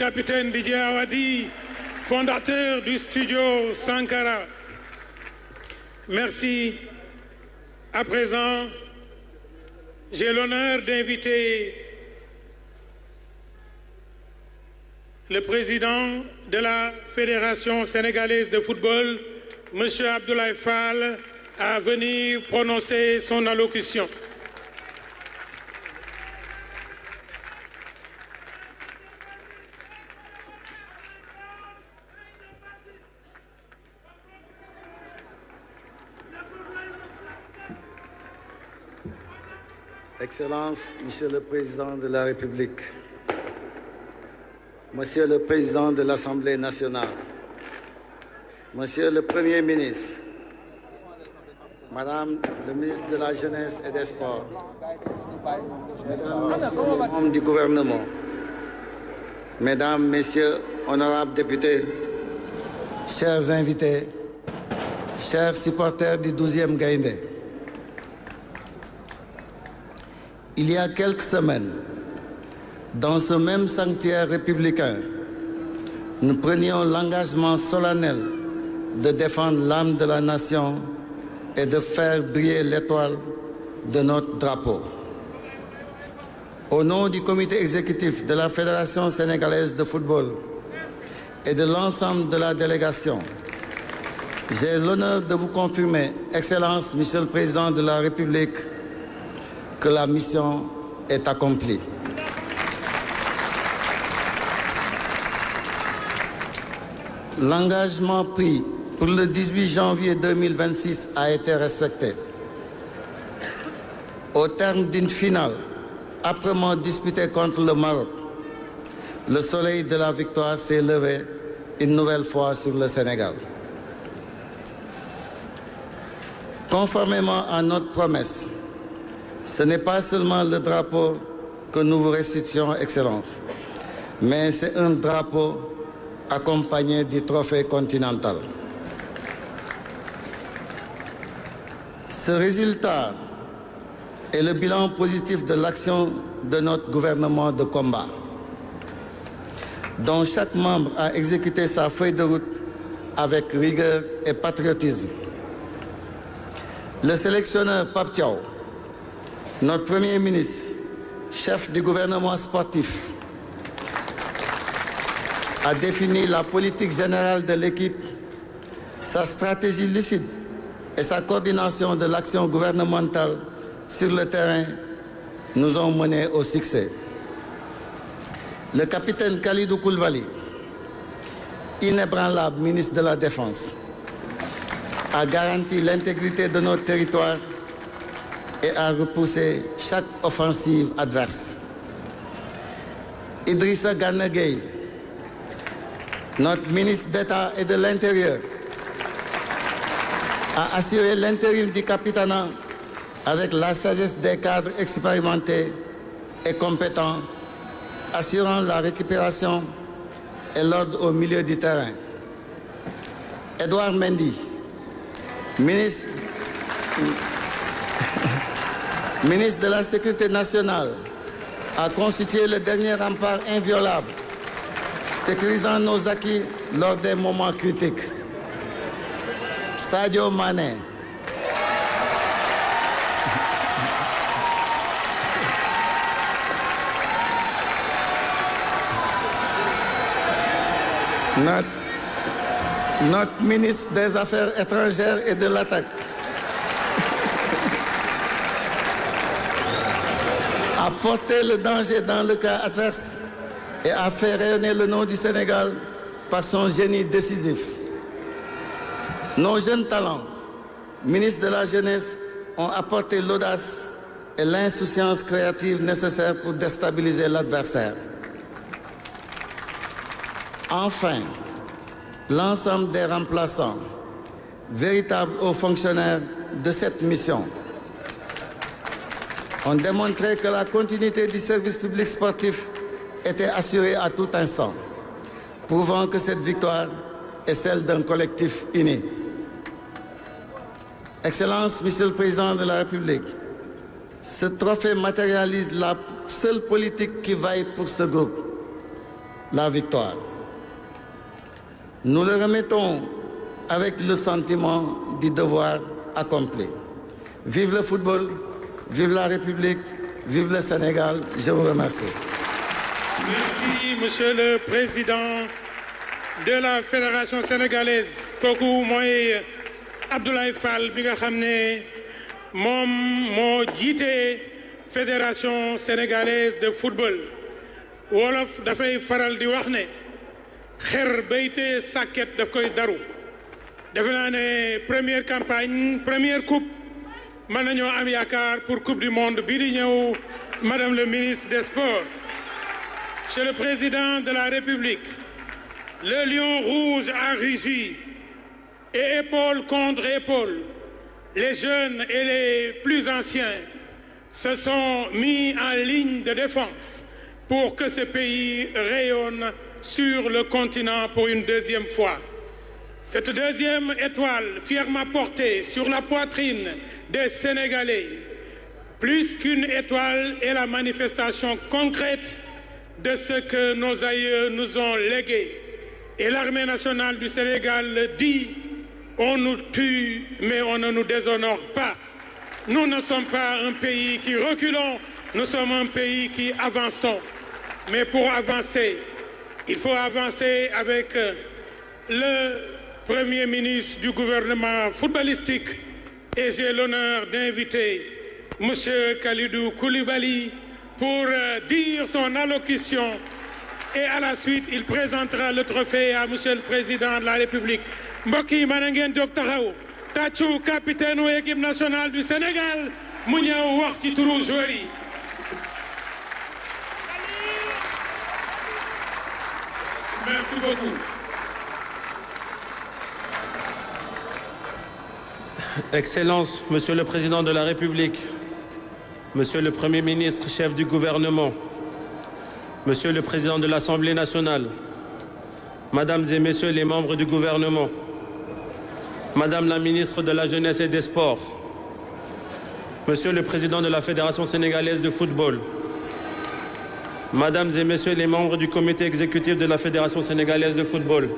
Capitaine Didier Awadi, fondateur du studio Sankara. Merci. À présent, j'ai l'honneur d'inviter le président de la Fédération sénégalaise de football, M. Abdoulaye Fall, à venir prononcer son allocution. Excellences, Monsieur le Président de la République, Monsieur le Président de l'Assemblée nationale, Monsieur le Premier ministre, Madame le ministre de la Jeunesse et des Sports, Mesdames, Messieurs les membres du gouvernement, Mesdames, Messieurs, honorables députés, chers invités, chers supporters du 12e Gaïndé. Il y a quelques semaines, dans ce même sanctuaire républicain, nous prenions l'engagement solennel de défendre l'âme de la nation et de faire briller l'étoile de notre drapeau. Au nom du comité exécutif de la Fédération sénégalaise de football et de l'ensemble de la délégation, j'ai l'honneur de vous confirmer, Excellence, Monsieur le Président de la République, que la mission est accomplie. L'engagement pris pour le 18 janvier 2026 a été respecté. Au terme d'une finale âprement disputée contre le Maroc, le soleil de la victoire s'est levé une nouvelle fois sur le Sénégal. Conformément à notre promesse, ce n'est pas seulement le drapeau que nous vous restituons, Excellence, mais c'est un drapeau accompagné du trophée continental. Ce résultat est le bilan positif de l'action de notre gouvernement de combat, dont chaque membre a exécuté sa feuille de route avec rigueur et patriotisme. Le sélectionneur Pape Thiaw, notre Premier ministre, chef du gouvernement sportif, a défini la politique générale de l'équipe, sa stratégie lucide et sa coordination de l'action gouvernementale sur le terrain nous ont menés au succès. Le capitaine Khalidou Koulibaly, inébranlable ministre de la Défense, a garanti l'intégrité de notre territoire et a repoussé chaque offensive adverse. Idrissa Gana Gueye, notre ministre d'État et de l'Intérieur, a assuré l'intérim du capitanat avec la sagesse des cadres expérimentés et compétents, assurant la récupération et l'ordre au milieu du terrain. Edouard Mendy, ministre de la Sécurité nationale, a constitué le dernier rempart inviolable, sécurisant nos acquis lors des moments critiques. Sadio Mané, Notre ministre des Affaires étrangères et de l'Attaque a porté le danger dans le cas adverse et a fait rayonner le nom du Sénégal par son génie décisif. Nos jeunes talents, ministres de la Jeunesse, ont apporté l'audace et l'insouciance créative nécessaires pour déstabiliser l'adversaire. Enfin, l'ensemble des remplaçants, véritables hauts fonctionnaires de cette mission, ont démontré que la continuité du service public sportif était assurée à tout instant, prouvant que cette victoire est celle d'un collectif uni. Excellence, Monsieur le Président de la République, ce trophée matérialise la seule politique qui vaille pour ce groupe, la victoire. Nous le remettons avec le sentiment du devoir accompli. Vive le football, vive la République, vive le Sénégal. Je vous remercie. Merci, Monsieur le Président de la Fédération sénégalaise. Kooku mooy Abdoulaye Fall bi nga xam ne moom moo jiite Fédération sénégalaise de football. Wolof dafay faral di wax ne xer bayte sàkket daf koy daru. Defe naa ne première campagne première coupe mën nañoo am yaakaar pour coupe du monde bii di ñëw Madame le ministre des Sports. Monsieur le Président de la République, le lion rouge a rugi et épaule contre épaule, les jeunes et les plus anciens se sont mis en ligne de défense pour que ce pays rayonne sur le continent pour une deuxième fois. Cette deuxième étoile fièrement portée sur la poitrine des Sénégalais, plus qu'une étoile, est la manifestation concrète de ce que nos aïeux nous ont légué. Et l'armée nationale du Sénégal le dit, on nous tue, mais on ne nous déshonore pas. Nous ne sommes pas un pays qui reculons, nous sommes un pays qui avançons. Mais pour avancer, il faut avancer avec le Premier ministre du gouvernement footballistique. Et j'ai l'honneur d'inviter M. Kalidou Koulibaly pour dire son allocution. Et à la suite, il présentera le trophée à M. le Président de la République. Mbokk yi mën ngeen jóg taxaw tàccu capitaine u équipe nationale du Sénégal mu ñëw wax ci turu joueur yi. Merci beaucoup. Excellences, Monsieur le Président de la République, Monsieur le Premier ministre, chef du gouvernement, Monsieur le Président de l'Assemblée nationale, Mesdames et Messieurs les membres du gouvernement, Madame la ministre de la Jeunesse et des Sports, Monsieur le Président de la Fédération sénégalaise de football, Mesdames et Messieurs les membres du comité exécutif de la Fédération sénégalaise de football,